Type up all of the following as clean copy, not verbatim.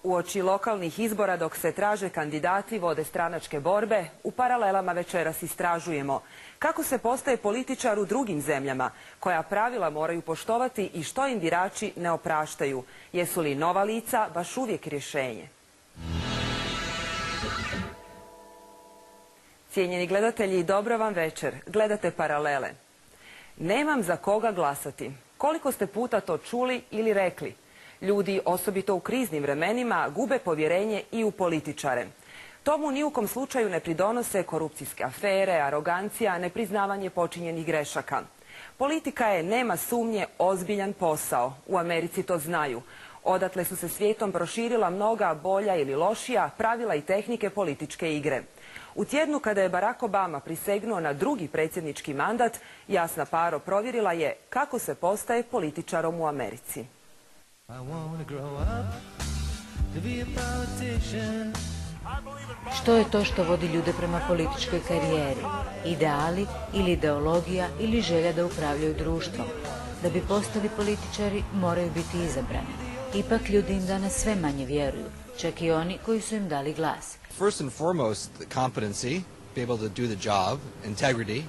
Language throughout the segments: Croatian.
Uoči lokalnih izbora dok se traže kandidati, vode stranačke borbe, u paralelama večeras istražujemo kako se postaje političar u drugim zemljama, koja pravila moraju poštovati i što im birači ne opraštaju. Jesu li nova lica baš uvijek rješenje? Cijenjeni gledatelji, dobro vam večer. Gledate Paralele. Nemam za koga glasati. Koliko ste puta to čuli ili rekli? Ljudi, osobito u kriznim vremenima, gube povjerenje i u političare. Tomu ni u kom slučaju ne pridonose korupcijske afere, arogancija, nepriznavanje počinjenih grešaka. Politika je, nema sumnje, ozbiljan posao. U Americi to znaju. Odatle su se svijetom proširila mnoga bolja ili lošija pravila i tehnike političke igre. U tjednu kada je Barack Obama prisegnuo na drugi predsjednički mandat, Jasna Paro provjerila je kako se postaje političarom u Americi. Što je to što vodi ljude prema političkoj karijeri? Ideali ili ideologija ili želja da upravljaju društvom? Da bi postali političari moraju biti izabrani. Ipak ljudi im danas sve manje vjeruju, čak i oni koji su im dali glas. First and foremost, the competency, be able to do the job, integrity,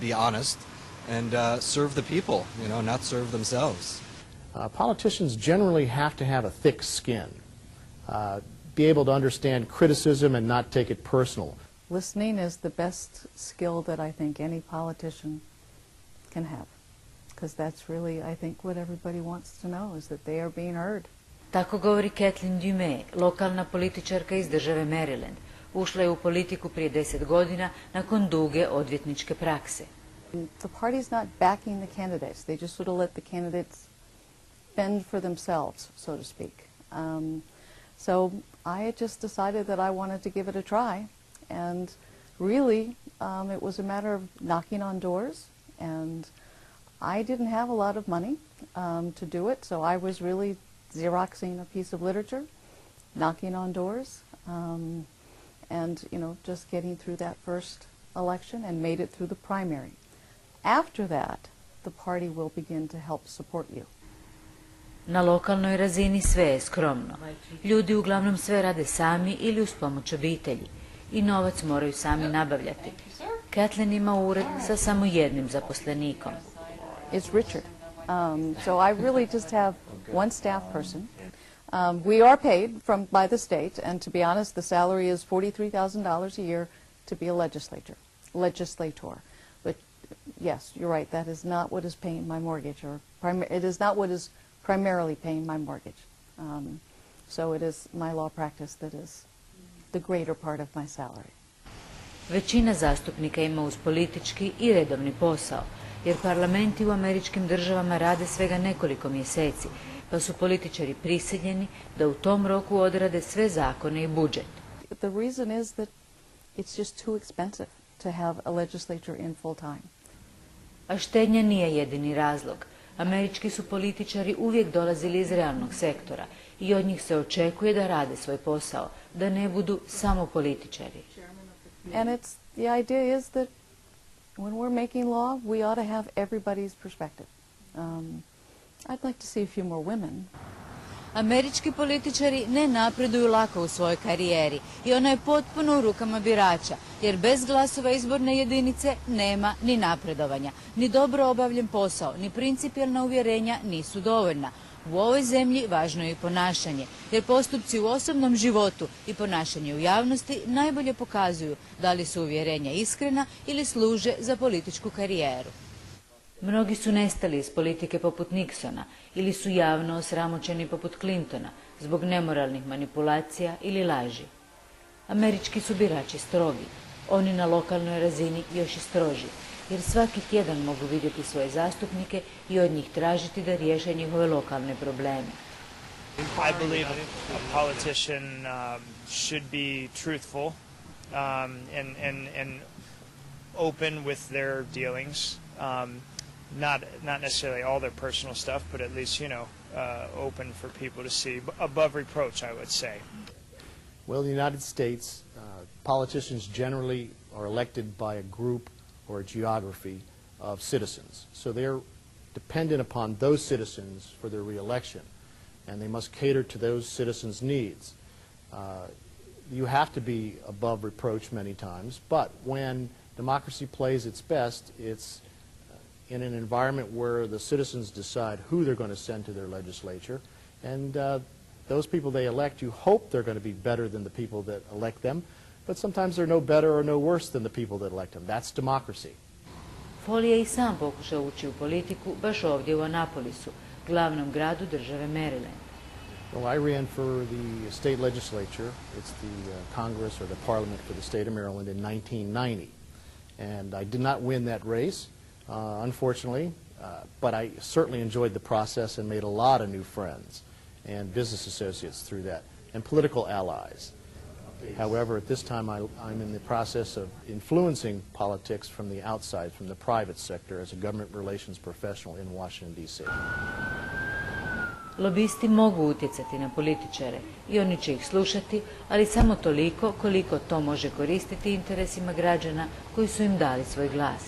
be honest, and serve the people, not serve themselves. Politicians generally have to have a thick skin, be able to understand criticism and not take it personal. Listening is the best skill that I think any politician can have, because that's really, I think, what everybody wants to know, is that they are being heard. Tako govori Kathleen Dume, lokalna političarka iz države Maryland. Ušla je u politiku prije 10 godina nakon duge odvjetničke prakse. The party's not backing the candidates. They just sort of let the candidates fend for themselves, so to speak. So I had just decided that I wanted to give it a try. And really, it was a matter of knocking on doors. And I didn't have a lot of money to do it, so I was really Xeroxing a piece of literature, knocking on doors, and just getting through that first election and made it through the primary. After that, the party will begin to help support you. Na lokalnoj razini sve je skromno. Ljudi uglavnom sve rade sami ili uz pomoć obitelji. I novac moraju sami nabavljati. Kathleen ima ured sa samo jednim zaposlenikom. It's Richard. So I really just have one staff person. We are paid by the state, and to be honest, the salary is $43,000 a year to be a legislator. But yes, you're right, that is not what is paying my mortgage, it is not what is primarily paying my mortgage. So it is my law practice that is the greater part of my salary. Većina zastupnika ima uz politički i redovni posao, jer parlamenti u američkim državama rade svega nekoliko mjeseci, pa su političari prisiljeni da u tom roku odrade sve zakone i budžet. The reason is that it's just too expensive to have a legislature in full time. A štednja nije jedini razlog. Američki su političari uvijek dolazili iz realnog sektora i od njih se očekuje da rade svoj posao, da ne budu samo političari. And the idea is that when we're making law, we ought to have everybody's perspective. I'd like to see a few more women. Američki političari ne napreduju lako u svojoj karijeri i ona je potpuno u rukama birača, jer bez glasova izborne jedinice nema ni napredovanja, ni dobro obavljen posao, ni principijelna uvjerenja nisu dovoljna. U ovoj zemlji važno je i ponašanje, jer postupci u osobnom životu i ponašanje u javnosti najbolje pokazuju da li su uvjerenja iskrena ili služe za političku karijeru. Mnogi su nestali iz politike poput Nixona ili su javno osramoćeni poput Clintona zbog nemoralnih manipulacija ili laži. Američki su birači strogi, oni na lokalnoj razini još i stroži, jer svaki tjedan mogu vidjeti svoje zastupnike i od njih tražiti da riješe njihove lokalne probleme. I believe a politician should be truthful and open with their dealings. Not necessarily all their personal stuff, but at least, open for people to see, above reproach, I would say. Well, in the United States, politicians generally are elected by a group or a geography of citizens. So they're dependent upon those citizens for their re-election. and they must cater to those citizens' needs. You have to be above reproach many times, but when democracy plays its best, it's in an environment where the citizens decide who they're going to send to their legislature, and those people they elect, you hope they're going to be better than the people that elect them, but sometimes they're no better or no worse than the people that elect them. That's democracy. Foley je i sam pokušao ući u politiku baš ovdje u Annapolisu, glavnom gradu države Maryland. Well, I ran for the state legislature. It's the Congress or the Parliament for the state of Maryland in 1990. And I did not win that race, unfortunately, but I certainly enjoyed the process and made a lot of new friends and business associates through that, and political allies. However, at this time, I'm in the process of influencing politics from the outside, from the private sector, as a government relations professional in Washington, D.C. Lobisti mogu utjecati na političare i oni će ih slušati, ali samo toliko koliko to može koristiti interesima građana koji su im dali svoj glas.